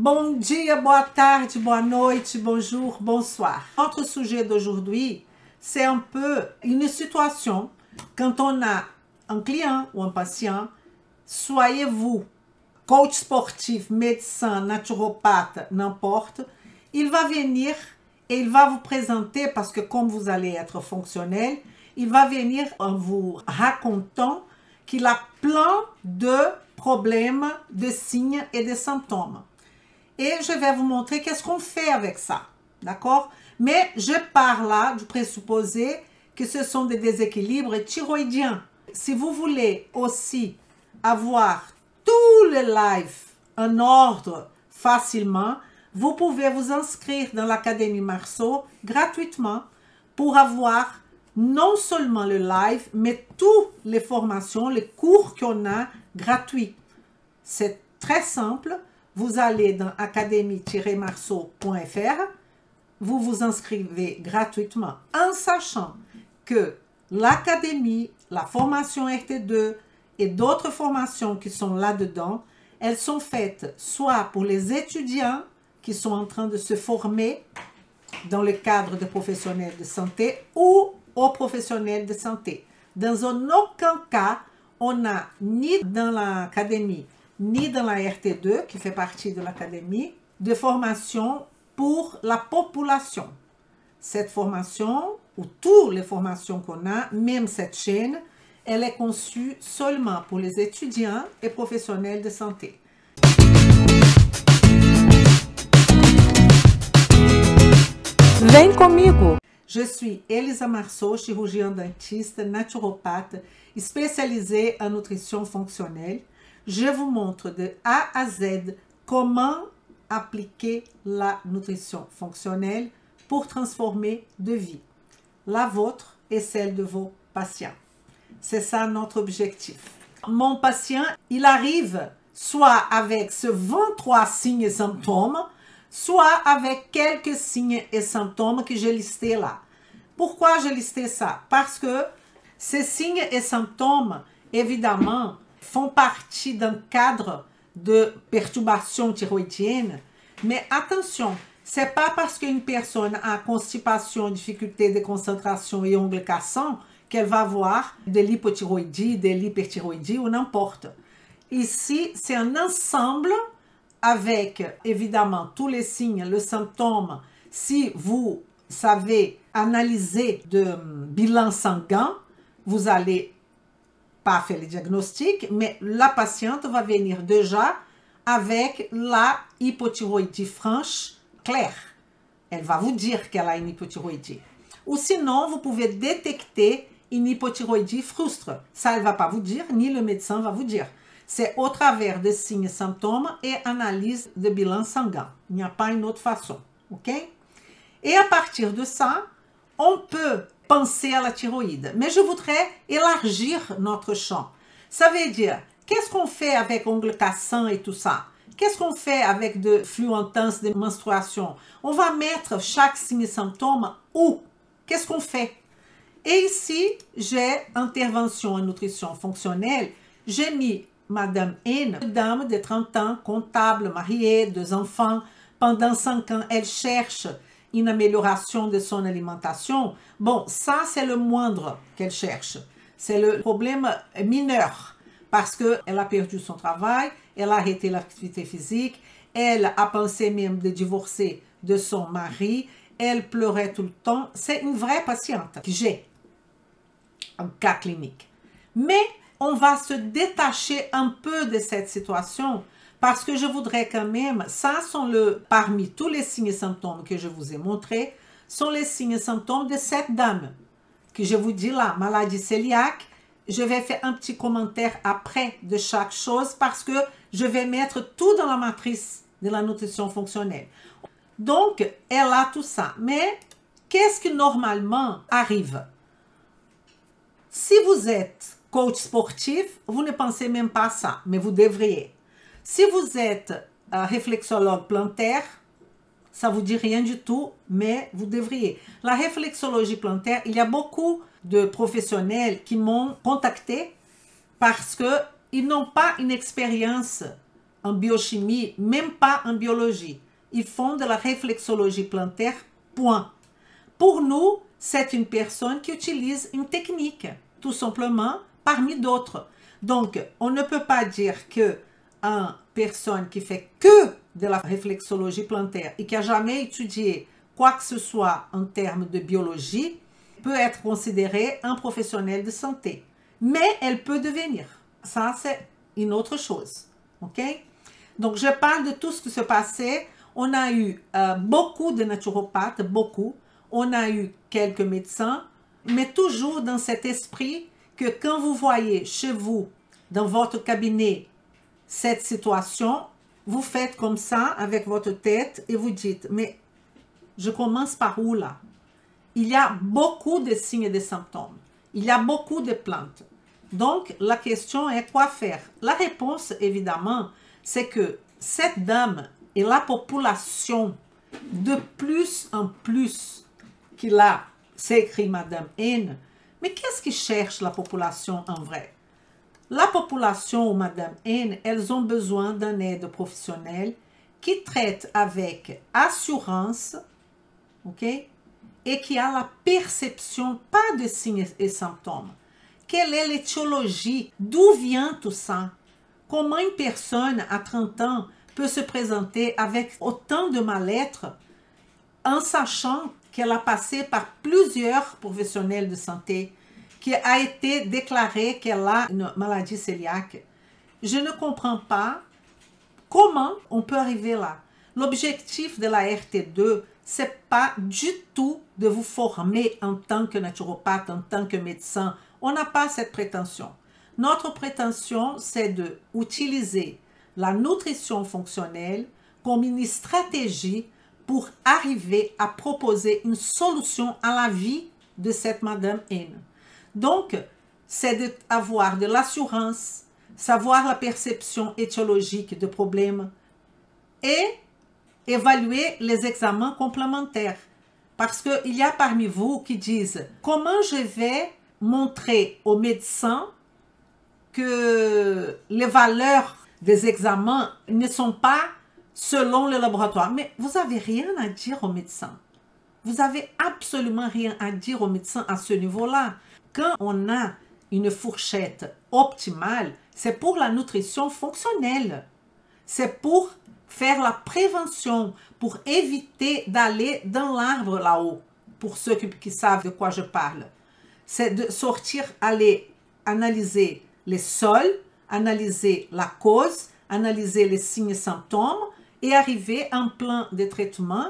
Bom dia, boa tarde, boa noite, bonjour, bonsoir. Notre sujet d'aujourd'hui, c'est un peu une situation quand on a un client ou un patient, soyez-vous coach sportif, médecin, naturopathe, n'importe, il va venir et il va vous présenter, parce que comme vous allez être fonctionnel, il va venir en vous racontant qu'il a plein de problèmes, de signes et de symptômes. Et je vais vous montrer qu'est-ce qu'on fait avec ça, d'accord? Mais je pars là du présupposé que ce sont des déséquilibres thyroïdiens. Si vous voulez aussi avoir tous les lives en ordre facilement, vous pouvez vous inscrire dans l'Académie Marceau gratuitement pour avoir non seulement le live, mais toutes les formations, les cours qu'on a gratuits. C'est très simple. Vous allez dans académie-marceau.fr, vous vous inscrivez gratuitement en sachant que l'académie, la formation RT2 et d'autres formations qui sont là-dedans, elles sont faites soit pour les étudiants qui sont en train de se former dans le cadre de professionnels de santé ou aux professionnels de santé. Dans aucun cas, on n'a ni dans l'académie, ni dans la RT2, qui fait partie de l'académie, de formation pour la population. Cette formation, ou toutes les formations qu'on a, même cette chaîne, elle est conçue seulement pour les étudiants et professionnels de santé. Vem comigo! Je suis Elisa Marceau, chirurgienne dentiste, naturopathe, spécialisée en nutrition fonctionnelle. Je vous montre de A à Z comment appliquer la nutrition fonctionnelle pour transformer de vie, la vôtre et celle de vos patients. C'est ça notre objectif. Mon patient, il arrive soit avec ce 23 signes et symptômes, soit avec quelques signes et symptômes que j'ai listés là. Pourquoi j'ai listé ça? Parce que ces signes et symptômes, évidemment, font partie d'un cadre de perturbation thyroïdienne. Mais attention, c'est pas parce qu'une personne a constipation, difficulté de concentration et ongles cassants qu'elle va avoir de l'hypothyroïdie, de l'hyperthyroïdie ou n'importe. Ici, c'est un ensemble avec, évidemment, tous les signes, le symptôme. Si vous savez analyser de bilan sanguin, vous allez pas faire le diagnostic, mais la patiente va venir déjà avec la hypothyroïdie franche claire. Elle va vous dire qu'elle a une hypothyroïdie. Ou sinon, vous pouvez détecter une hypothyroïdie frustre. Ça, elle ne va pas vous dire, ni le médecin va vous dire. C'est au travers des signes et symptômes et analyse de bilan sanguin. Il n'y a pas une autre façon. OK? Et à partir de ça, on peut penser à la thyroïde. Mais je voudrais élargir notre champ. Ça veut dire, qu'est-ce qu'on fait avec ongles cassants et tout ça? Qu'est-ce qu'on fait avec de flux intenses de menstruation? On va mettre chaque signe et symptôme où? Qu'est-ce qu'on fait? Et ici, j'ai intervention en nutrition fonctionnelle. J'ai mis Madame N, une dame de 30 ans, comptable, mariée, 2 enfants. Pendant 5 ans, elle cherche une amélioration de son alimentation. Bon, ça, c'est le moindre qu'elle cherche. C'est le problème mineur parce qu'elle a perdu son travail, elle a arrêté l'activité physique, elle a pensé même de divorcer de son mari, elle pleurait tout le temps. C'est une vraie patiente que j'ai, un cas clinique. Mais on va se détacher un peu de cette situation parce que je voudrais quand même, ça sont parmi tous les signes et symptômes que je vous ai montrés, sont les signes et symptômes de cette dame que je vous dis là, maladie cœliaque. Je vais faire un petit commentaire après de chaque chose parce que je vais mettre tout dans la matrice de la nutrition fonctionnelle. Donc, elle a tout ça. Mais qu'est-ce qui normalement arrive? Si vous êtes coach sportif, vous ne pensez même pas à ça, mais vous devriez. Si vous êtes réflexologue plantaire, ça ne vous dit rien du tout, mais vous devriez. La réflexologie plantaire, il y a beaucoup de professionnels qui m'ont contacté parce qu'ils n'ont pas une expérience en biochimie, même pas en biologie. Ils font de la réflexologie plantaire, point. Pour nous, c'est une personne qui utilise une technique, tout simplement, parmi d'autres. Donc, on ne peut pas dire que une personne qui fait que de la réflexologie plantaire et qui n'a jamais étudié quoi que ce soit en termes de biologie peut être considérée un professionnel de santé. Mais elle peut devenir. Ça, c'est une autre chose. OK? Donc, je parle de tout ce qui se passait. On a eu beaucoup de naturopathes, beaucoup. On a eu quelques médecins, mais toujours dans cet esprit que quand vous voyez chez vous, dans votre cabinet, cette situation, vous faites comme ça avec votre tête et vous dites, mais je commence par où là? Il y a beaucoup de signes et de symptômes. Il y a beaucoup de plantes. Donc, la question est quoi faire? La réponse, évidemment, c'est que cette dame et la population de plus en plus qu'il a, c'est écrit Madame N. Mais qu'est-ce qui cherche la population en vrai? La population ou Madame N, elles ont besoin d'un aide professionnel qui traite avec assurance, ok? Et qui a la perception, pas de signes et symptômes. Quelle est l'étiologie? D'où vient tout ça? Comment une personne à 30 ans peut se présenter avec autant de mal-être en sachant qu'elle a passé par plusieurs professionnels de santé, qui a été déclaré qu'elle a une maladie cœliaque? Je ne comprends pas comment on peut arriver là. L'objectif de la RT2, c'est pas du tout de vous former en tant que naturopathe, en tant que médecin. On n'a pas cette prétention. Notre prétention, c'est d'utiliser la nutrition fonctionnelle comme une stratégie pour arriver à proposer une solution à la vie de cette Madame N. Donc, c'est d'avoir de l'assurance, savoir la perception étiologique de problèmes et évaluer les examens complémentaires. Parce qu'il y a parmi vous qui disent « Comment je vais montrer aux médecins que les valeurs des examens ne sont pas selon le laboratoire ?» Mais vous n'avez rien à dire aux médecins. Vous n'avez absolument rien à dire aux médecins à ce niveau-là. Quand on a une fourchette optimale, c'est pour la nutrition fonctionnelle. C'est pour faire la prévention, pour éviter d'aller dans l'arbre là-haut, pour ceux qui savent de quoi je parle. C'est de sortir, aller analyser les sols, analyser la cause, analyser les signes et symptômes et arriver à un plan de traitement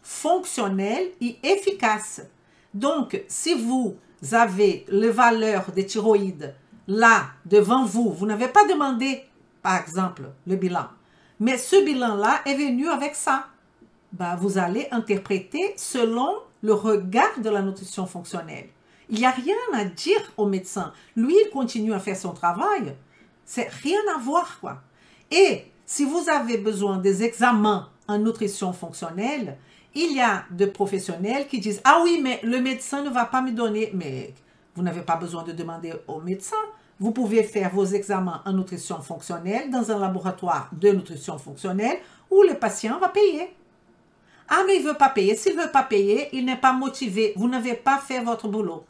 fonctionnel et efficace. Donc, si vous avez les valeurs des thyroïdes là, devant vous, vous n'avez pas demandé, par exemple, le bilan, mais ce bilan-là est venu avec ça. Ben, vous allez interpréter selon le regard de la nutrition fonctionnelle. Il n'y a rien à dire au médecin. Lui, il continue à faire son travail. C'est rien à voir, quoi. Et si vous avez besoin des examens en nutrition fonctionnelle, il y a des professionnels qui disent « Ah oui, mais le médecin ne va pas me donner... » Mais vous n'avez pas besoin de demander au médecin. Vous pouvez faire vos examens en nutrition fonctionnelle dans un laboratoire de nutrition fonctionnelle où le patient va payer. Ah, mais il ne veut pas payer. S'il ne veut pas payer, il n'est pas motivé. Vous n'avez pas fait votre boulot.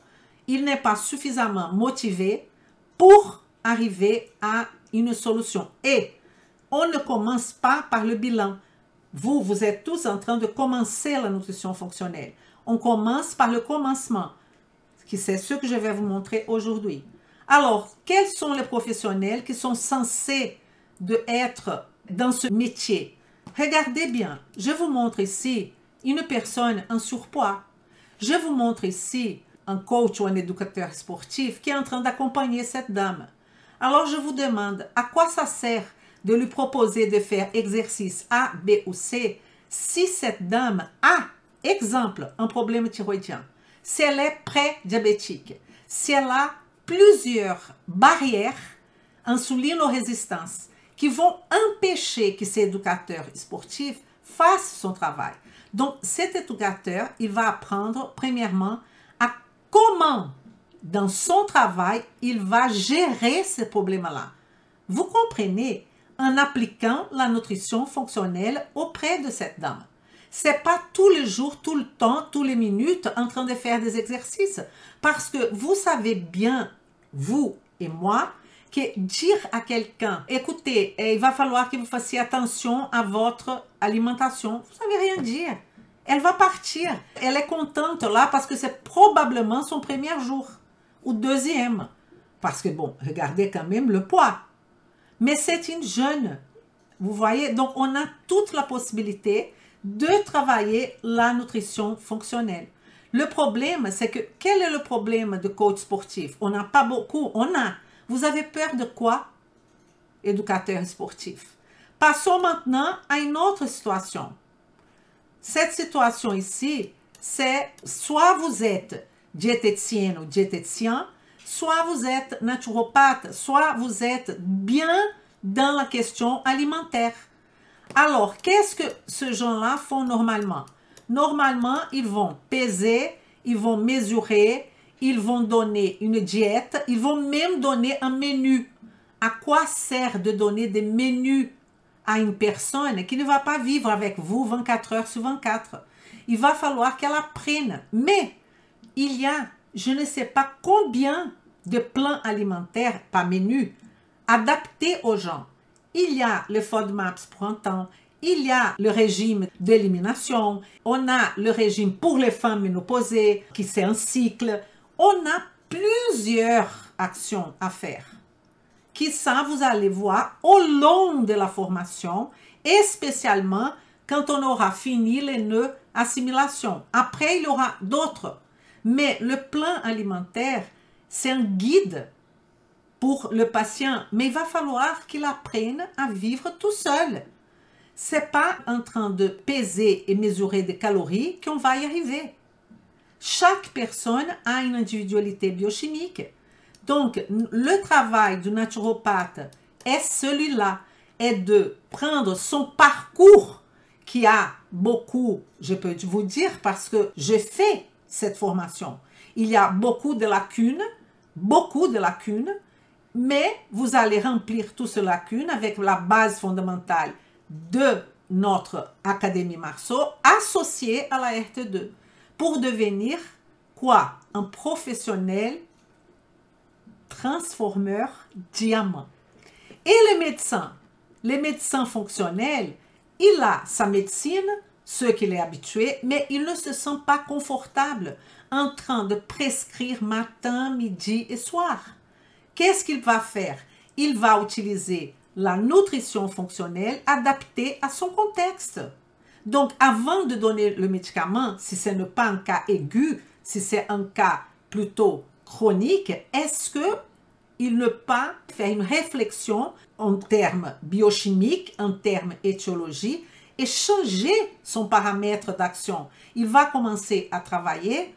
Il n'est pas suffisamment motivé pour arriver à une solution. Et on ne commence pas par le bilan. Vous êtes tous en train de commencer la nutrition fonctionnelle. On commence par le commencement, c'est ce que je vais vous montrer aujourd'hui. Alors, quels sont les professionnels qui sont censés être dans ce métier? Regardez bien, je vous montre ici une personne en surpoids. Je vous montre ici un coach ou un éducateur sportif qui est en train d'accompagner cette dame. Alors, je vous demande, à quoi ça sert de lui proposer de faire exercice A, B ou C si cette dame a, exemple, un problème thyroïdien, si elle est pré-diabétique, si elle a plusieurs barrières insulino-résistance qui vont empêcher que cet éducateur sportif fasse son travail. Donc, cet éducateur, il va apprendre premièrement à comment, dans son travail, il va gérer ces problèmes-là. Vous comprenez? en appliquant la nutrition fonctionnelle auprès de cette dame. C'est pas tous les jours, tout le temps, toutes les minutes en train de faire des exercices. Parce que vous savez bien, vous et moi, que dire à quelqu'un, écoutez, il va falloir que vous fassiez attention à votre alimentation, vous ne savez rien dire. Elle va partir. Elle est contente là parce que c'est probablement son premier jour ou deuxième. Parce que bon, regardez quand même le poids. Mais c'est une jeune. Vous voyez, donc on a toute la possibilité de travailler la nutrition fonctionnelle. Le problème, c'est que, quel est le problème de coach sportif? On n'a pas beaucoup, on a. Vous avez peur de quoi? Éducateur sportif. Passons maintenant à une autre situation. Cette situation ici, c'est soit vous êtes diététicienne ou diététicien, soit vous êtes naturopathe, soit vous êtes bien dans la question alimentaire. Alors, qu'est-ce que ces gens-là font normalement? Normalement, ils vont peser, ils vont mesurer, ils vont donner une diète, ils vont même donner un menu. À quoi sert de donner des menus à une personne qui ne va pas vivre avec vous 24 heures sur 24? Il va falloir qu'elle apprenne. Mais il y a, je ne sais pas combien de plans alimentaires, pas menus, adaptés aux gens. Il y a le FODMAPs pour un temps, il y a le régime d'élimination, on a le régime pour les femmes ménopausées, qui c'est un cycle. On a plusieurs actions à faire. Qui ça, vous allez voir au long de la formation, et spécialement quand on aura fini les nœuds assimilation. Après, il y aura d'autres. Mais le plan alimentaire, c'est un guide pour le patient, mais il va falloir qu'il apprenne à vivre tout seul. C'est pas en train de peser et mesurer des calories qu'on va y arriver. Chaque personne a une individualité biochimique. Donc, le travail du naturopathe est celui-là, est de prendre son parcours qui a beaucoup, je peux vous dire, parce que j'ai fait cette formation. Il y a beaucoup de lacunes, mais vous allez remplir toutes ces lacunes avec la base fondamentale de notre Académie Marceau associée à la RT2 pour devenir quoi? Un professionnel transformeur diamant. Et les médecins fonctionnels, il a sa médecine, ce qu'il est habitué, mais il ne se sent pas confortable en train de prescrire matin, midi et soir. Qu'est-ce qu'il va faire? Il va utiliser la nutrition fonctionnelle adaptée à son contexte. Donc, avant de donner le médicament, si ce n'est pas un cas aigu, si c'est un cas plutôt chronique, est-ce qu'il ne peut pas faire une réflexion en termes biochimiques, en termes étiologie, et changer son paramètre d'action? Il va commencer à travailler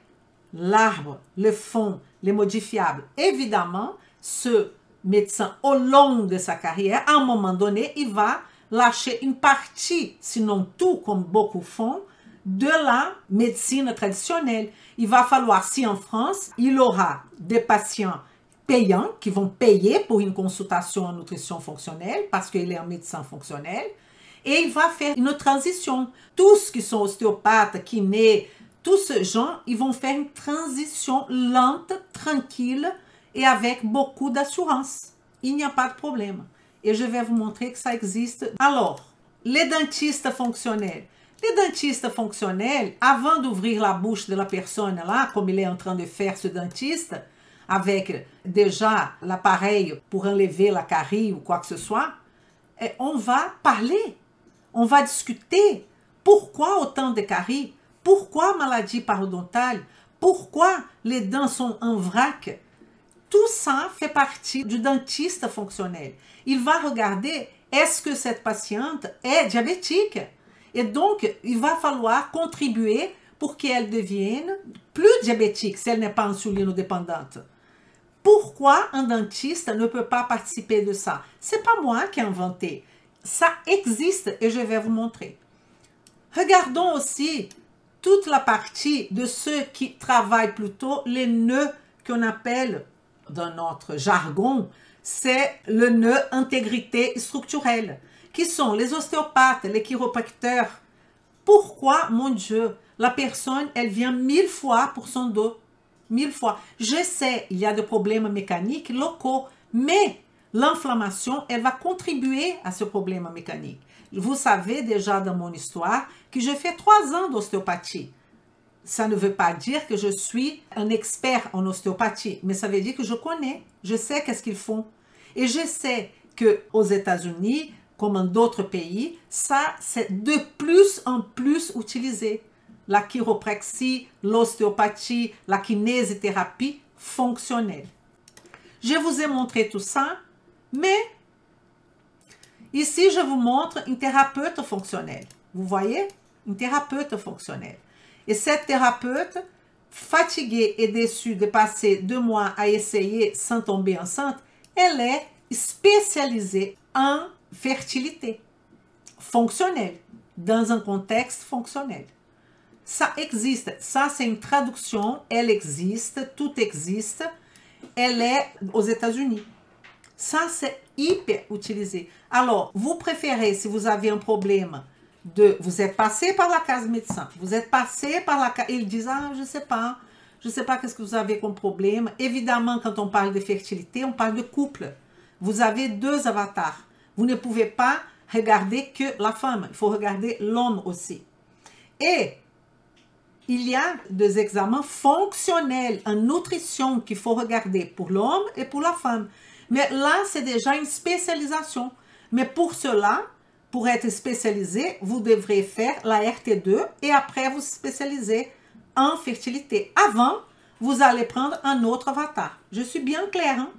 l'arbre, le fond, les modifiables. Évidemment, ce médecin, au long de sa carrière, à un moment donné, il va lâcher une partie, sinon tout, comme beaucoup font, de la médecine traditionnelle. Il va falloir, si en France, il aura des patients payants qui vont payer pour une consultation en nutrition fonctionnelle parce qu'il est un médecin fonctionnel, et il va faire une transition. Tous qui sont ostéopathes, kinés, tous ces gens, ils vont faire une transition lente, tranquille, et avec beaucoup d'assurance. Il n'y a pas de problème. Et je vais vous montrer que ça existe. Alors, les dentistes fonctionnels. Les dentistes fonctionnels, avant d'ouvrir la bouche de la personne là, comme il est en train de faire ce dentiste, avec déjà l'appareil pour enlever la carie ou quoi que ce soit, on va parler, on va discuter. Pourquoi autant de caries? Pourquoi maladie parodontale? Pourquoi les dents sont en vrac? Tout ça fait partie du dentiste fonctionnel. Il va regarder, est-ce que cette patiente est diabétique? Et donc, il va falloir contribuer pour qu'elle devienne plus diabétique si elle n'est pas insulinodépendante. Pourquoi un dentiste ne peut pas participer de ça? Ce n'est pas moi qui ai inventé. Ça existe et je vais vous montrer. Regardons aussi toute la partie de ceux qui travaillent plutôt les nœuds qu'on appelle, dans notre jargon, c'est le nœud intégrité structurelle, qui sont les ostéopathes, les chiropracteurs. Pourquoi, mon Dieu, la personne, elle vient 1000 fois pour son dos? 1000 fois. Je sais, il y a des problèmes mécaniques locaux, mais l'inflammation, elle va contribuer à ce problème mécanique. Vous savez déjà dans mon histoire que j'ai fait 3 ans d'ostéopathie. Ça ne veut pas dire que je suis un expert en ostéopathie, mais ça veut dire que je connais, je sais qu'est-ce qu'ils font. Et je sais qu'aux États-Unis, comme dans d'autres pays, ça, c'est de plus en plus utilisé. La chiropraxie, l'ostéopathie, la kinésithérapie fonctionnelle. Je vous ai montré tout ça, mais ici, je vous montre une thérapeute fonctionnelle. Vous voyez? Une thérapeute fonctionnelle. Et cette thérapeute, fatiguée et déçue de passer 2 mois à essayer sans tomber enceinte, elle est spécialisée en fertilité fonctionnelle, dans un contexte fonctionnel. Ça existe, ça c'est une traduction, elle existe, tout existe, elle est aux États-Unis. Ça c'est hyper utilisé. Alors, vous préférez, si vous avez un problème, vous êtes passé par la case médecin, vous êtes passé par la case, ils disent, ah, je ne sais pas qu'est-ce que vous avez comme problème. Évidemment, quand on parle de fertilité, on parle de couple. Vous avez 2 avatars. Vous ne pouvez pas regarder que la femme, il faut regarder l'homme aussi. Et il y a des examens fonctionnels en nutrition qu'il faut regarder pour l'homme et pour la femme. Mais là, c'est déjà une spécialisation. Mais pour cela, pour être spécialisé, vous devrez faire la RT2 et après vous spécialiser en fertilité. Avant, vous allez prendre un autre avatar. Je suis bien claire, hein?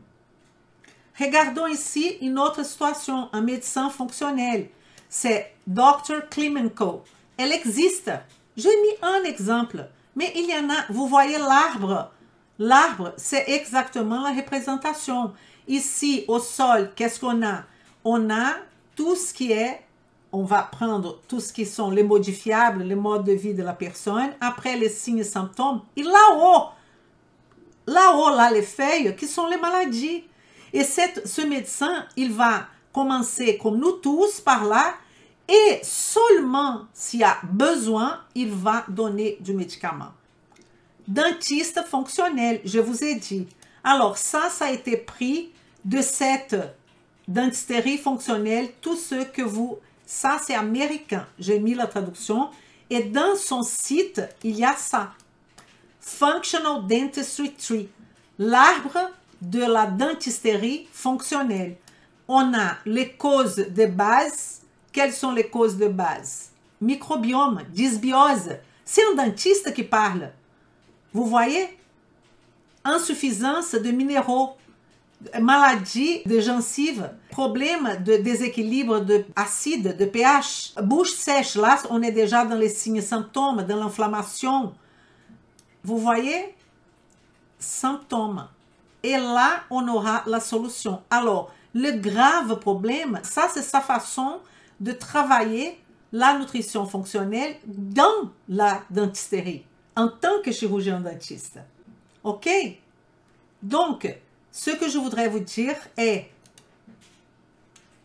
Regardons ici une autre situation, un médecin fonctionnel. C'est Dr. Klimenko. Elle existe. J'ai mis un exemple, mais il y en a. Vous voyez l'arbre. L'arbre, c'est exactement la représentation. Ici, au sol, qu'est-ce qu'on a? On a tout ce qui est, on va prendre tout ce qui sont les modifiables, les modes de vie de la personne, après les signes et symptômes, et là-haut, là, les feuilles qui sont les maladies. Et ce médecin, il va commencer, comme nous tous, par là, et seulement s'il y a besoin, il va donner du médicament. Dentiste fonctionnel, je vous ai dit. Alors, ça a été pris de cette dentisterie fonctionnelle, tout ce que vous... Ça, c'est américain. J'ai mis la traduction. Et dans son site, il y a ça. Functional Dentistry Tree. L'arbre de la dentisterie fonctionnelle. On a les causes de base. Quelles sont les causes de base? Microbiome, dysbiose. C'est un dentiste qui parle. Vous voyez? Insuffisance de minéraux. Maladie de gencives, problème de déséquilibre de acide, de pH, bouche sèche, là on est déjà dans les signes et symptômes, dans l'inflammation. Vous voyez? Symptômes. Et là, on aura la solution. Alors, le grave problème, ça c'est sa façon de travailler la nutrition fonctionnelle dans la dentisterie, en tant que chirurgien dentiste. OK? Donc, ce que je voudrais vous dire est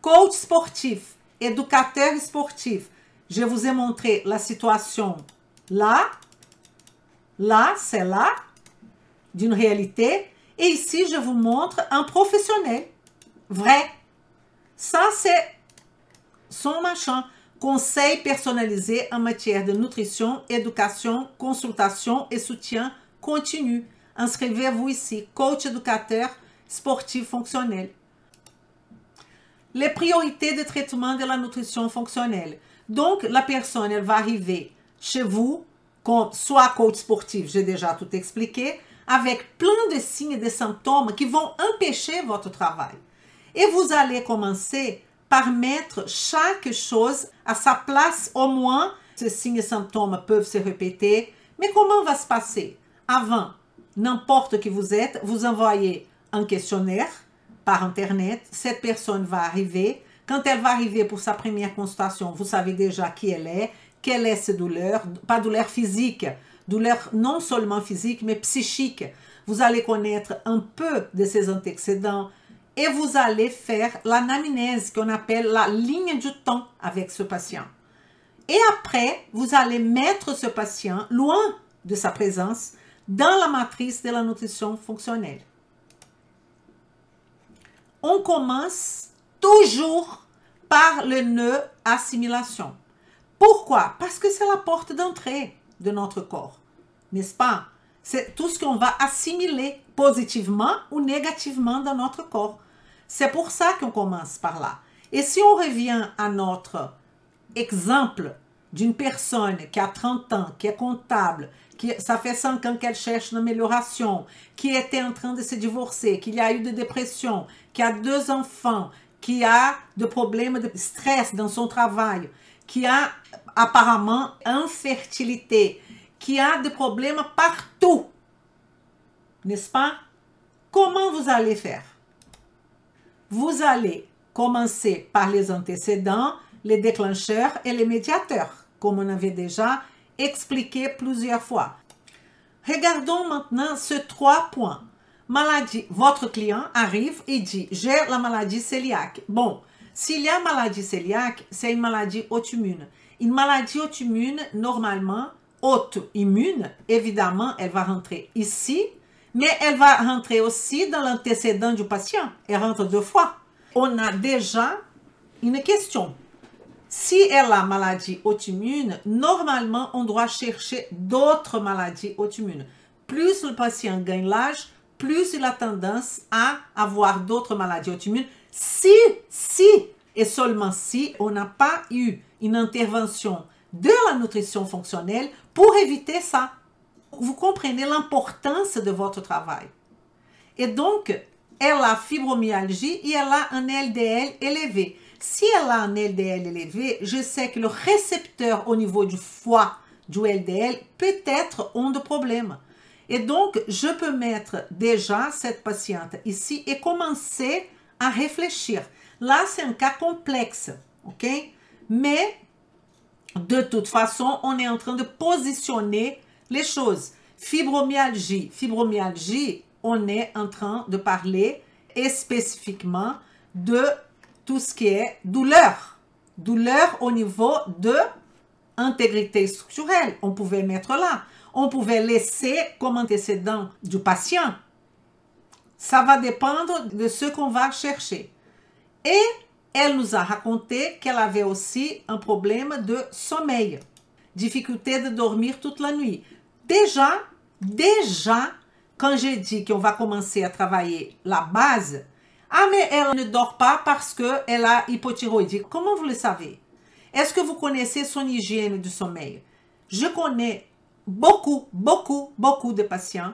coach sportif, éducateur sportif. Je vous ai montré la situation là, c'est là, d'une réalité. Et ici, je vous montre un professionnel, vrai. Ça, c'est son machin. Conseil personnalisé en matière de nutrition, éducation, consultation et soutien continu. Inscrivez-vous ici, coach éducateur sportif fonctionnel. Les priorités de traitement de la nutrition fonctionnelle. Donc, la personne, elle va arriver chez vous, comme soit coach sportif, j'ai déjà tout expliqué, avec plein de signes et de symptômes qui vont empêcher votre travail. Et vous allez commencer par mettre chaque chose à sa place, au moins, ces signes et symptômes peuvent se répéter. Mais comment va se passer? Avant, n'importe qui vous êtes, vous envoyez un questionnaire par Internet. Cette personne va arriver. Quand elle va arriver pour sa première consultation, vous savez déjà qui elle est, quelle est ses douleurs, pas douleur physique, douleur non seulement physique, mais psychique. Vous allez connaître un peu de ses antécédents et vous allez faire l'anamnèse qu'on appelle la ligne du temps avec ce patient. Et après, vous allez mettre ce patient loin de sa présence dans la matrice de la nutrition fonctionnelle. On commence toujours par le nœud assimilation. Pourquoi? Parce que c'est la porte d'entrée de notre corps, n'est-ce pas? C'est tout ce qu'on va assimiler positivement ou négativement dans notre corps. C'est pour ça qu'on commence par là. Et si on revient à notre exemple d'une personne qui a 30 ans, qui est comptable, ça fait 5 ans qu'elle cherche une amélioration, qui était en train de se divorcer, qui a eu de dépression, qui a 2 enfants, qui a des problèmes de stress dans son travail, qui a apparemment infertilité, qui a des problèmes partout, n'est-ce pas? Comment vous allez faire? Vous allez commencer par les antécédents, les déclencheurs et les médiateurs, comme on avait déjà expliqué plusieurs fois. Regardons maintenant ces 3 points. Maladie, votre client arrive et dit « j'ai la maladie cœliaque ». Bon, s'il y a maladie cœliaque, c'est une maladie auto-immune. Une maladie auto-immune, normalement, auto-immune, évidemment, elle va rentrer ici, mais elle va rentrer aussi dans l'antécédent du patient. Elle rentre 2 fois. On a déjà une question. Si elle a maladie auto-immune, normalement, on doit chercher d'autres maladies auto-immunes. Plus le patient gagne l'âge, plus il a tendance à avoir d'autres maladies auto-immunes. Si et seulement si on n'a pas eu une intervention de la nutrition fonctionnelle pour éviter ça. Vous comprenez l'importance de votre travail. Et donc, elle a fibromyalgie et elle a un LDL élevé. Si elle a un LDL élevé, je sais que le récepteur au niveau du foie du LDL peut-être ont de problèmes. Et donc, je peux mettre déjà cette patiente ici et commencer à réfléchir. Là, c'est un cas complexe, ok? Mais, de toute façon, on est en train de positionner les choses. Fibromyalgie, on est en train de parler et spécifiquement de tout ce qui est douleur. Douleur au niveau de intégrité structurelle. On pouvait mettre là. On pouvait laisser comme antécédent du patient. Ça va dépendre de ce qu'on va chercher. Et elle nous a raconté qu'elle avait aussi un problème de sommeil. Difficulté de dormir toute la nuit. Déjà, quand j'ai dit qu'on va commencer à travailler la base, ah mais elle ne dort pas parce qu'elle a hypothyroïdie. Comment vous le savez? Est-ce que vous connaissez son hygiène du sommeil? Je connais beaucoup de patients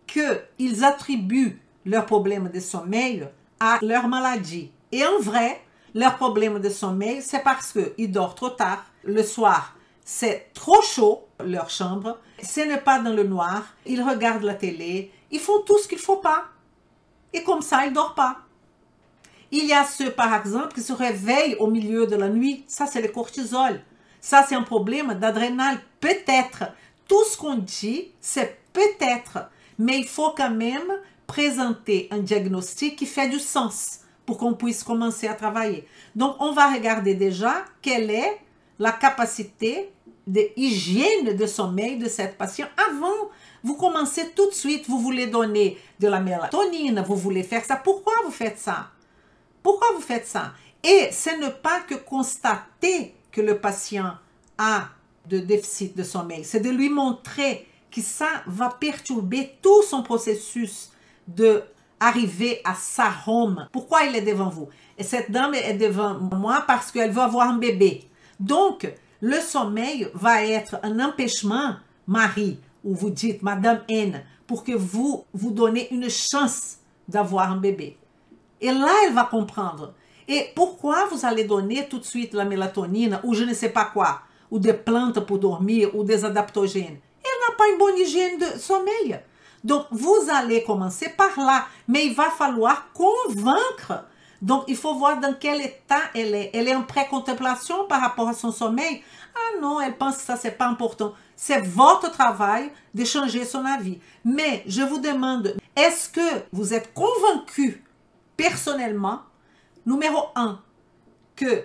qu'ils attribuent leurs problèmes de sommeil à leur maladie. Et en vrai, leur problème de sommeil, c'est parce qu'ils dorment trop tard. Le soir, c'est trop chaud, leur chambre. Ce n'est pas dans le noir. Ils regardent la télé. Ils font tout ce qu'il ne faut pas. Et comme ça, ils ne dorment pas. Il y a ceux, par exemple, qui se réveillent au milieu de la nuit. Ça, c'est le cortisol. Ça, c'est un problème d'adrénal. Peut-être. Tout ce qu'on dit, c'est peut-être. Mais il faut quand même présenter un diagnostic qui fait du sens pour qu'on puisse commencer à travailler. Donc, on va regarder déjà quelle est la capacité d'hygiène de sommeil de cette patiente. Avant, vous commencez tout de suite, vous voulez donner de la mélatonine, vous voulez faire ça. Pourquoi vous faites ça? Pourquoi vous faites ça? Et ce n'est pas que constater que le patient a de déficit de sommeil, c'est de lui montrer que ça va perturber tout son processus de arriver à sa home. Pourquoi il est devant vous? Et cette dame est devant moi parce qu'elle veut avoir un bébé. Donc, le sommeil va être un empêchement, Marie, ou vous dites Madame N, pour que vous donnez une chance d'avoir un bébé. Et là, elle va comprendre. Et pourquoi vous allez donner tout de suite la mélatonine ou je ne sais pas quoi, ou des plantes pour dormir, ou des adaptogènes? Elle n'a pas une bonne hygiène de sommeil. Donc, vous allez commencer par là, mais il va falloir convaincre. Donc, il faut voir dans quel état elle est. Elle est en pré-contemplation par rapport à son sommeil. Ah non, elle pense que ça, c'est pas important. C'est votre travail de changer son avis. Mais, je vous demande, est-ce que vous êtes convaincu personnellement, numéro 1, que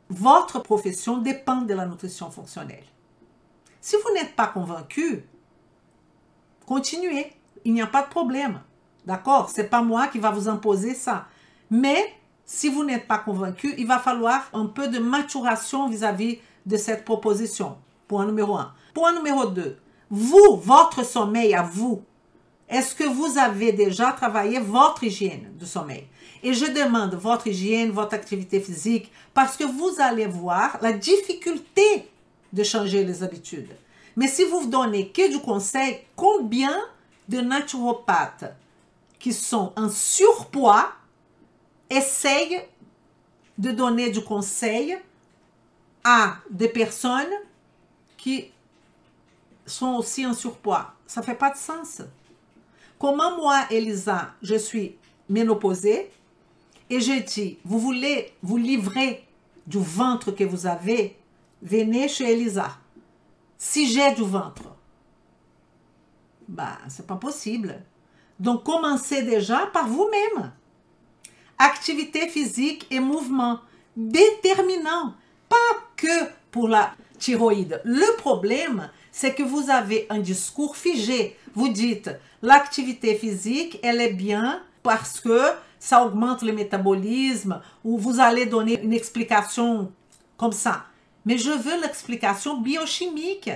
votre profession dépend de la nutrition fonctionnelle. Si vous n'êtes pas convaincu, continuez, il n'y a pas de problème. D'accord? Ce n'est pas moi qui va vous imposer ça. Mais si vous n'êtes pas convaincu, il va falloir un peu de maturation vis-à-vis de cette proposition. Point numéro 1. Point numéro 2. Vous, votre sommeil à vous, est-ce que vous avez déjà travaillé votre hygiène du sommeil? Et je demande votre hygiène, votre activité physique, parce que vous allez voir la difficulté de changer les habitudes. Mais si vous donnez que du conseil, combien de naturopathes qui sont en surpoids essayent de donner du conseil à des personnes qui sont aussi en surpoids? Ça ne fait pas de sens. Comment moi, Elisa, je suis ménopausée et je dis, vous voulez vous livrer du ventre que vous avez, venez chez Elisa. Si j'ai du ventre, bah, c'est pas possible. Donc, commencez déjà par vous-même. Activité physique et mouvement déterminant, pas que pour la thyroïde. Le problème, c'est que vous avez un discours figé. Vous dites, l'activité physique, elle est bien parce que ça augmente le métabolisme, ou vous allez donner une explication comme ça. Mais je veux l'explication biochimique.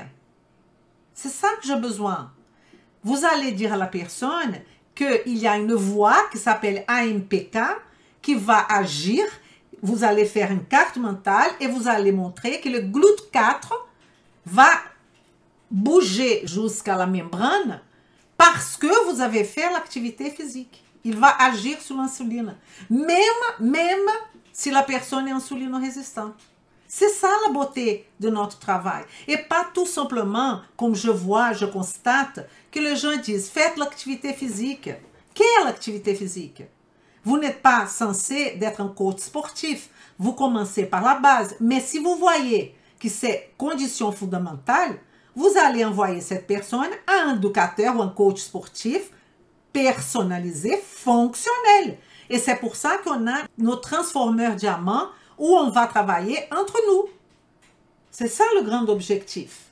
C'est ça que j'ai besoin. Vous allez dire à la personne qu'il y a une voie qui s'appelle AMPK qui va agir. Vous allez faire une carte mentale et vous allez montrer que le GLUT4 va bouger jusqu'à la membrane parce que vous avez fait l'activité physique. Il va agir sur l'insuline, même si la personne est insulino-résistante. C'est ça la beauté de notre travail. Et pas tout simplement, comme je vois, je constate, que les gens disent, faites l'activité physique. Quelle activité physique? Vous n'êtes pas censé d'être un coach sportif. Vous commencez par la base. Mais si vous voyez que c'est condition fondamentale, vous allez envoyer cette personne à un éducateur ou un coach sportif personnalisé, fonctionnel. Et c'est pour ça qu'on a nos transformeurs diamants où on va travailler entre nous. C'est ça le grand objectif.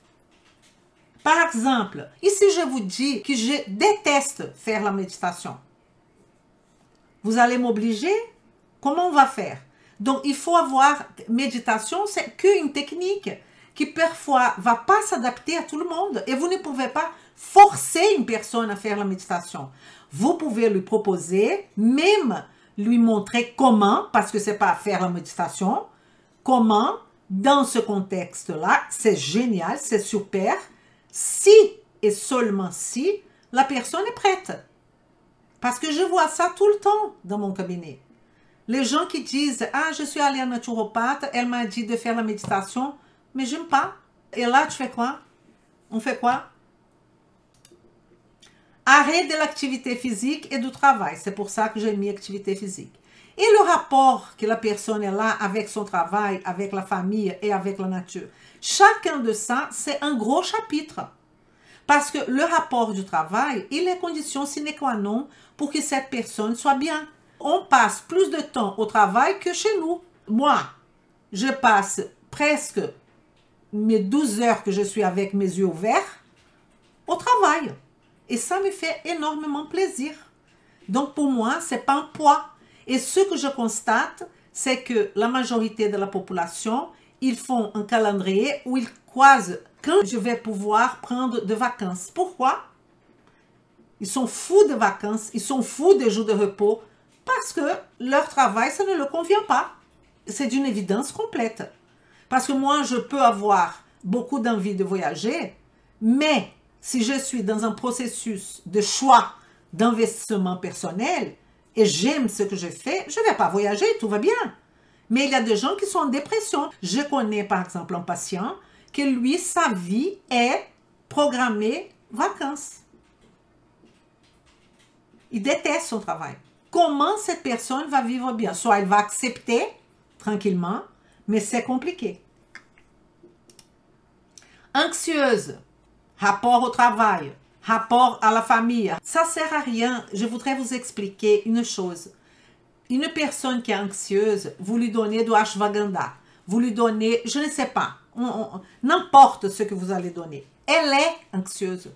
Par exemple, ici je vous dis que je déteste faire la méditation. Vous allez m'obliger? Comment on va faire? Donc il faut avoir, méditation c'est qu'une technique qui parfois ne va pas s'adapter à tout le monde. Et vous ne pouvez pas forcer une personne à faire la méditation. Vous pouvez lui proposer, même lui montrer comment, parce que ce n'est pas faire la méditation, comment, dans ce contexte-là, c'est génial, c'est super, si et seulement si la personne est prête. Parce que je vois ça tout le temps dans mon cabinet. Les gens qui disent, ah, je suis allée à naturopathe, elle m'a dit de faire la méditation, mais j'aime pas. Et là, tu fais quoi? On fait quoi? Arrêt de l'activité physique et du travail. C'est pour ça que j'ai mis activité physique. Et le rapport que la personne est là avec son travail, avec la famille et avec la nature. Chacun de ça, c'est un gros chapitre. Parce que le rapport du travail, il est condition sine qua non pour que cette personne soit bien. On passe plus de temps au travail que chez nous. Moi, je passe presque mes 12 heures que je suis avec mes yeux ouverts au travail. Et ça me fait énormément plaisir. Donc pour moi, ce n'est pas un poids. Et ce que je constate, c'est que la majorité de la population, ils font un calendrier où ils croisent quand je vais pouvoir prendre de vacances. Pourquoi? Ils sont fous de vacances, ils sont fous des jours de repos parce que leur travail, ça ne leur convient pas. C'est d'une évidence complète. Parce que moi, je peux avoir beaucoup d'envie de voyager, mais si je suis dans un processus de choix d'investissement personnel et j'aime ce que je fais, je ne vais pas voyager, tout va bien. Mais il y a des gens qui sont en dépression. Je connais par exemple un patient que lui, sa vie est programmée vacances. Il déteste son travail. Comment cette personne va vivre bien? Soit elle va accepter tranquillement, mais c'est compliqué. Anxieuse, rapport au travail, rapport à la famille. Ça ne sert à rien. Je voudrais vous expliquer une chose. Une personne qui est anxieuse, vous lui donnez du ashwagandha, vous lui donnez, je ne sais pas, n'importe ce que vous allez donner. Elle est anxieuse.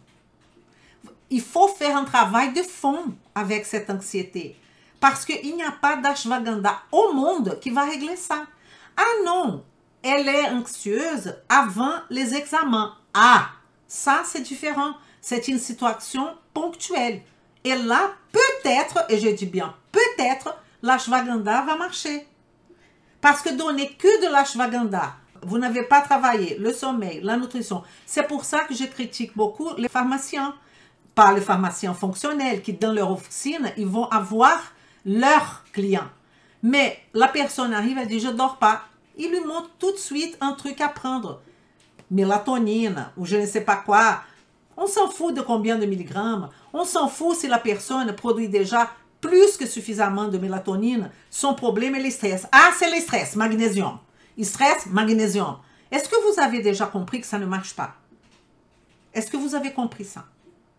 Il faut faire un travail de fond avec cette anxiété. Parce qu'il n'y a pas d'ashwagandha au monde qui va régler ça. Ah non, elle est anxieuse avant les examens. Ah, ça c'est différent. C'est une situation ponctuelle. Et là, peut-être, et je dis bien peut-être, l'ashwagandha va marcher. Parce que donner que de l'ashwagandha, vous n'avez pas travaillé le sommeil, la nutrition. C'est pour ça que je critique beaucoup les pharmaciens. Pas les pharmaciens fonctionnels qui, dans leur officine, ils vont avoir leurs clients. Mais la personne arrive, elle dit, je ne dors pas. Il lui montre tout de suite un truc à prendre. Mélatonine ou je ne sais pas quoi. On s'en fout de combien de milligrammes. On s'en fout si la personne produit déjà plus que suffisamment de mélatonine. Son problème est le stress. Ah, c'est le stress, magnésium. Il stresse, magnésium. Est-ce que vous avez déjà compris que ça ne marche pas? Est-ce que vous avez compris ça?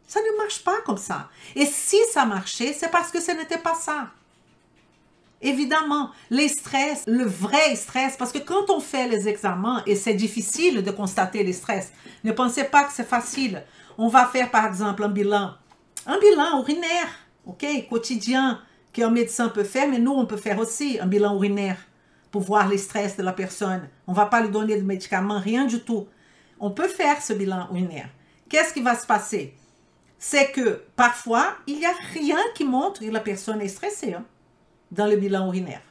Ça ne marche pas comme ça. Et si ça marchait, c'est parce que ce n'était pas ça. Évidemment, les stress, le vrai stress, parce que quand on fait les examens, et c'est difficile de constater les stress, ne pensez pas que c'est facile. On va faire par exemple un bilan urinaire, ok, quotidien, qu'un médecin peut faire, mais nous on peut faire aussi un bilan urinaire pour voir les stress de la personne. On ne va pas lui donner de médicaments, rien du tout. On peut faire ce bilan urinaire. Qu'est-ce qui va se passer? C'est que parfois, il n'y a rien qui montre que la personne est stressée dans le bilan urinaire.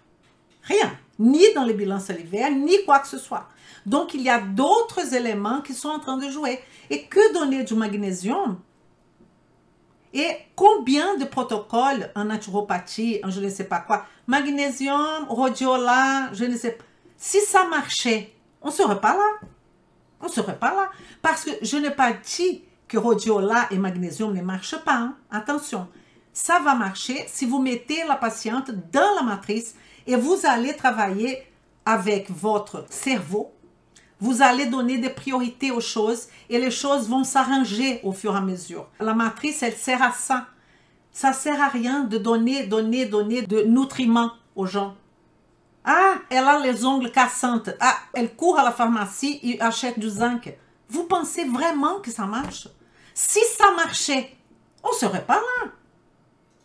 Rien. Ni dans le bilan salivaire, ni quoi que ce soit. Donc, il y a d'autres éléments qui sont en train de jouer. Et que donner du magnésium? Et combien de protocoles en naturopathie, en je ne sais pas quoi, magnésium, rhodiola, je ne sais pas. Si ça marchait, on ne serait pas là. On ne serait pas là. Parce que je n'ai pas dit que rhodiola et magnésium ne marchent pas. Hein. Attention, ça va marcher si vous mettez la patiente dans la matrice et vous allez travailler avec votre cerveau. Vous allez donner des priorités aux choses et les choses vont s'arranger au fur et à mesure. La matrice, elle sert à ça. Ça ne sert à rien de donner de nutriments aux gens. Ah, elle a les ongles cassantes. Ah, elle court à la pharmacie et achète du zinc. Vous pensez vraiment que ça marche? Si ça marchait, on ne serait pas là.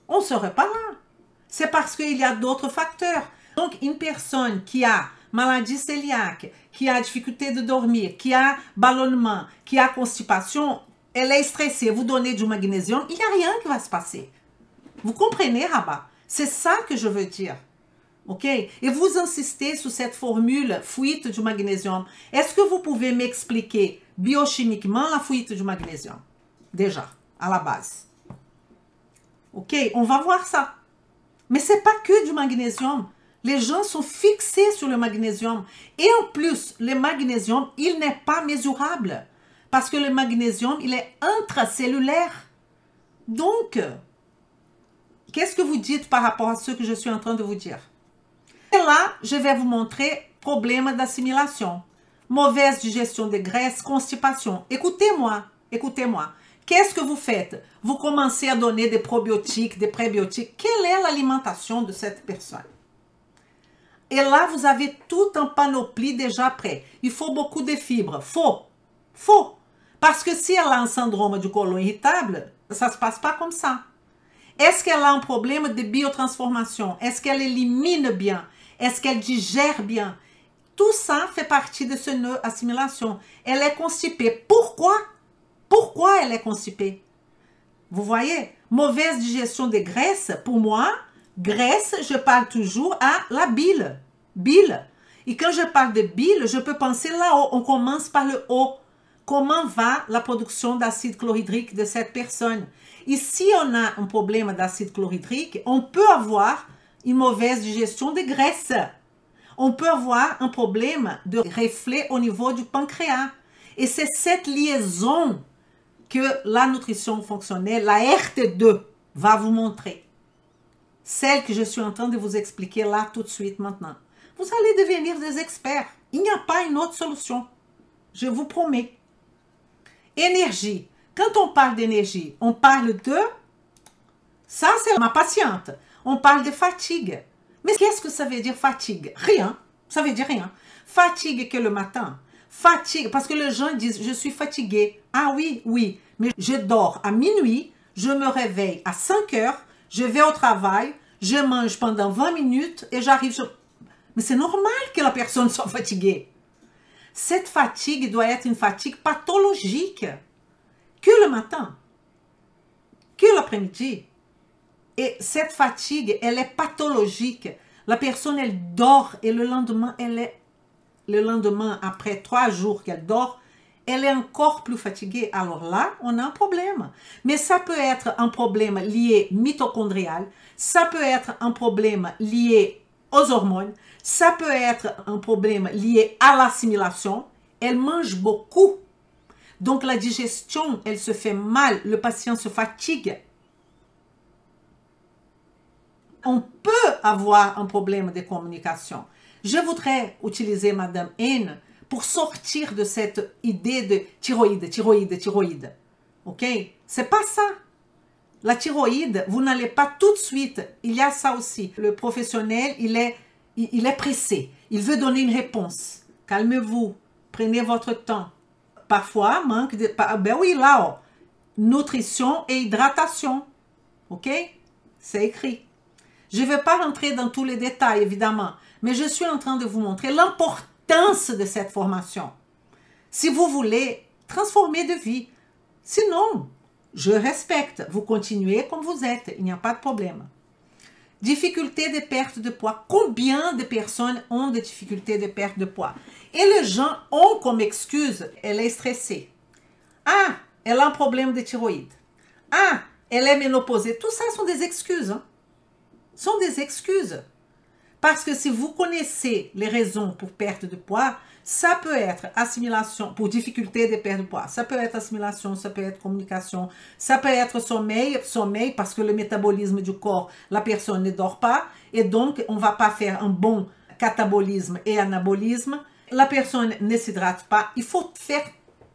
On ne serait pas là. C'est parce qu'il y a d'autres facteurs. Donc, une personne qui a maladie cœliaque, qui a difficulté de dormir, qui a ballonnement, qui a constipation, elle est stressée, vous donnez du magnésium, il n'y a rien qui va se passer. Vous comprenez, Rabat? C'est ça que je veux dire. OK? Et vous insistez sur cette formule fuite du magnésium. Est-ce que vous pouvez m'expliquer biochimiquement la fuite du magnésium? Déjà, à la base. OK? On va voir ça. Mais ce n'est pas que du magnésium. Les gens sont fixés sur le magnésium. Et en plus, le magnésium, il n'est pas mesurable. Parce que le magnésium, il est intracellulaire. Donc, qu'est-ce que vous dites par rapport à ce que je suis en train de vous dire? Et là, je vais vous montrer problème d'assimilation, mauvaise digestion des graisses, constipation. Écoutez-moi, écoutez-moi. Qu'est-ce que vous faites? Vous commencez à donner des probiotiques, des prébiotiques. Quelle est l'alimentation de cette personne? Et là, vous avez tout un panoplie déjà prêt. Il faut beaucoup de fibres. Faux. Faux. Parce que si elle a un syndrome du côlon irritable, ça ne se passe pas comme ça. Est-ce qu'elle a un problème de biotransformation? Est-ce qu'elle élimine bien? Est-ce qu'elle digère bien? Tout ça fait partie de ce nœud assimilation. Elle est constipée. Pourquoi? Pourquoi elle est constipée? Vous voyez? Mauvaise digestion des graisses. Pour moi, graisse, je parle toujours à la bile. Bile. Et quand je parle de bile, je peux penser là-haut. On commence par le haut. Comment va la production d'acide chlorhydrique de cette personne? Et si on a un problème d'acide chlorhydrique, on peut avoir une mauvaise digestion des graisses. On peut avoir un problème de reflux au niveau du pancréas. Et c'est cette liaison que la nutrition fonctionnelle, la RT2, va vous montrer. Celle que je suis en train de vous expliquer là tout de suite maintenant. Vous allez devenir des experts. Il n'y a pas une autre solution. Je vous promets. Énergie. Quand on parle d'énergie, on parle de... Ça, c'est ma patiente. On parle de fatigue. Mais qu'est-ce que ça veut dire fatigue? Rien. Ça veut dire rien. Fatigue que le matin. Fatigue, parce que les gens disent, je suis fatigué. Ah oui, oui, mais je dors à minuit, je me réveille à 5 heures, je vais au travail, je mange pendant 20 minutes et j'arrive sur... Mais c'est normal que la personne soit fatiguée. Cette fatigue doit être une fatigue pathologique. Que le matin, que l'après-midi. Et cette fatigue, elle est pathologique. La personne, elle dort et le lendemain, après 3 jours qu'elle dort, elle est encore plus fatiguée. Alors là, on a un problème. Mais ça peut être un problème lié mitochondrial, ça peut être un problème lié aux hormones, ça peut être un problème lié à l'assimilation. Elle mange beaucoup. Donc la digestion, elle se fait mal, le patient se fatigue. On peut avoir un problème de communication. Je voudrais utiliser Madame N pour sortir de cette idée de thyroïde, thyroïde, thyroïde. Ok? C'est pas ça. La thyroïde, vous n'allez pas tout de suite. Il y a ça aussi. Le professionnel, il est pressé. Il veut donner une réponse. Calmez-vous. Prenez votre temps. Parfois, manque de... Ben oui, là, nutrition et hydratation. Ok? C'est écrit. Je ne vais pas rentrer dans tous les détails, évidemment, mais je suis en train de vous montrer l'importance de cette formation. Si vous voulez transformer de vie, sinon, je respecte, vous continuez comme vous êtes, il n'y a pas de problème. Difficulté de perte de poids. Combien de personnes ont des difficultés de perte de poids? Et les gens ont comme excuse, elle est stressée. Ah, elle a un problème de thyroïde. Ah, elle est ménopausée. Tout ça sont des excuses, hein? Sont des excuses. Parce que si vous connaissez les raisons pour perte de poids, ça peut être assimilation, pour difficulté de perte de poids, ça peut être assimilation, ça peut être communication, ça peut être sommeil, parce que le métabolisme du corps, la personne ne dort pas, et donc on ne va pas faire un bon catabolisme et anabolisme, la personne ne s'hydrate pas. Il faut faire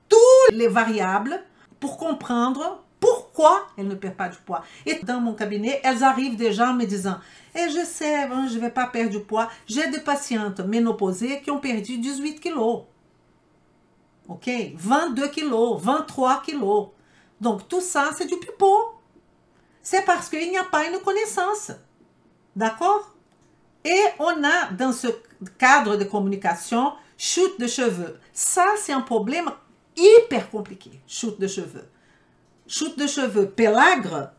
toutes les variables pour comprendre pourquoi elles ne perdent pas du poids. Et dans mon cabinet, elles arrivent déjà en me disant, je sais, hein, je ne vais pas perdre du poids. J'ai des patientes ménopausées qui ont perdu 18 kilos. Ok? 22 kilos, 23 kilos. Donc tout ça, c'est du pipeau. C'est parce qu'il n'y a pas une connaissance. D'accord? Et on a dans ce cadre de communication, chute de cheveux. Ça, c'est un problème hyper compliqué, chute de cheveux. Chute de cheveux, pélagre,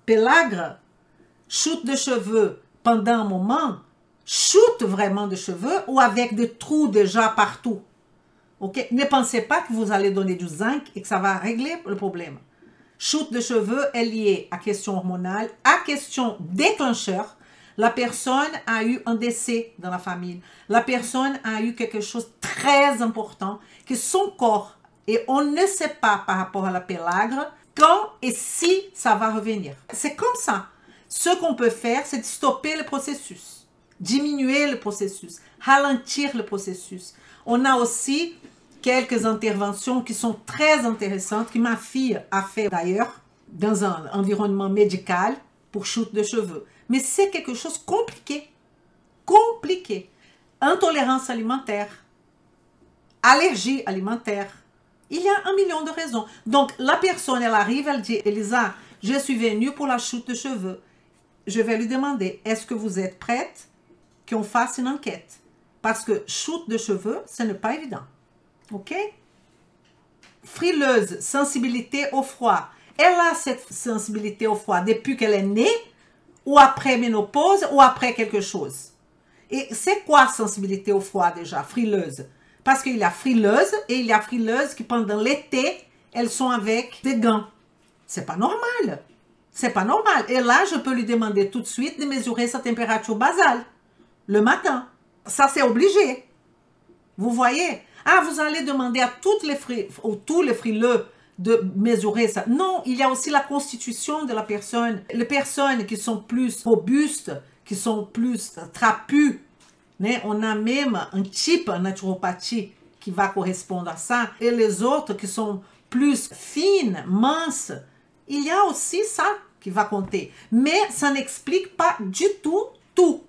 chute de cheveux pendant un moment, chute vraiment de cheveux ou avec des trous déjà partout. Ok? Ne pensez pas que vous allez donner du zinc et que ça va régler le problème. Chute de cheveux est liée à question hormonale, à question déclencheur. La personne a eu un décès dans la famille. La personne a eu quelque chose de très important que son corps, et on ne sait pas par rapport à la pélagre, quand et si ça va revenir. C'est comme ça. Ce qu'on peut faire, c'est de stopper le processus, diminuer le processus, ralentir le processus. On a aussi quelques interventions qui sont très intéressantes, que ma fille a fait d'ailleurs, dans un environnement médical, pour chute de cheveux. Mais c'est quelque chose de compliqué. Compliqué. Intolérance alimentaire, allergie alimentaire. Il y a 1 million de raisons. Donc, la personne, elle arrive, elle dit, Elisa, je suis venue pour la chute de cheveux. Je vais lui demander, est-ce que vous êtes prête qu'on fasse une enquête? Parce que chute de cheveux, ce n'est pas évident. OK? Frileuse, sensibilité au froid. Elle a cette sensibilité au froid depuis qu'elle est née, ou après ménopause, ou après quelque chose. Et c'est quoi sensibilité au froid déjà? Frileuse. Parce qu'il y a frileuse et il y a frileuse qui pendant l'été, elles sont avec des gants. C'est pas normal. C'est pas normal. Et là, je peux lui demander tout de suite de mesurer sa température basale le matin. Ça, c'est obligé. Vous voyez? Ah, vous allez demander à tous les frileux de mesurer ça. Non, il y a aussi la constitution de la personne. Les personnes qui sont plus robustes, qui sont plus trapues, on a même un type en naturopathie qui va correspondre à ça. Et les autres qui sont plus fines, minces, il y a aussi ça qui va compter. Mais ça n'explique pas du tout tout.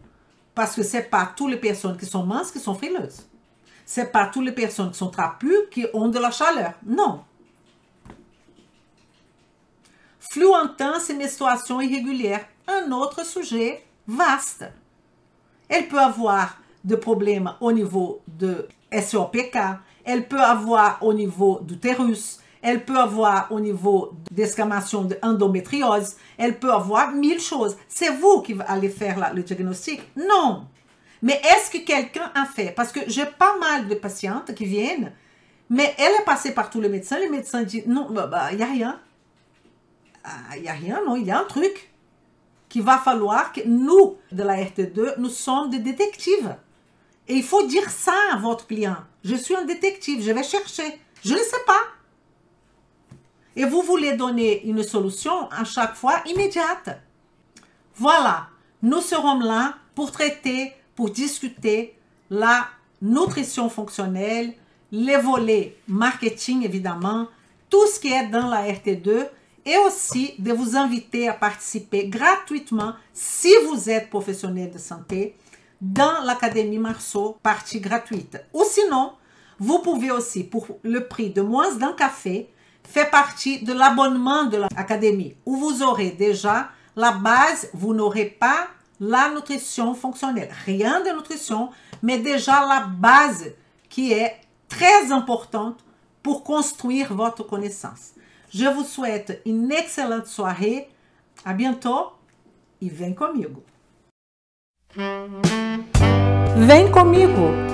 Parce que ce n'est pas toutes les personnes qui sont minces qui sont frileuses. Ce n'est pas toutes les personnes qui sont trapues qui ont de la chaleur. Non. Flux intense et menstruation irrégulière. Un autre sujet vaste. Elle peut avoir des problèmes au niveau de SOPK. Elle peut avoir au niveau d'utérus. Elle peut avoir au niveau d'escamation d'endométriose. Elle peut avoir 1000 choses. C'est vous qui allez faire le diagnostic? Non. Mais est-ce que quelqu'un a fait? Parce que j'ai pas mal de patientes qui viennent, mais elle est passée par tous les médecins. Les médecins disent, non, il n'y a rien. Il n'y a rien, non, il y a un truc qu'il va falloir que nous, de la RT2, nous sommes des détectives. Et il faut dire ça à votre client. Je suis un détective, je vais chercher. Je ne sais pas. Et vous voulez donner une solution à chaque fois immédiate. Voilà, nous serons là pour traiter, pour discuter la nutrition fonctionnelle, les volets marketing évidemment, tout ce qui est dans la RT2 et aussi de vous inviter à participer gratuitement si vous êtes professionnel de santé dans l'Académie Marceau, partie gratuite. Ou sinon, vous pouvez aussi, pour le prix de moins d'un café, faire partie de l'abonnement de l'Académie, où vous aurez déjà la base, vous n'aurez pas la nutrition fonctionnelle, rien de nutrition, mais déjà la base qui est très importante pour construire votre connaissance. Je vous souhaite une excellente soirée, à bientôt e vem comigo. Vem comigo!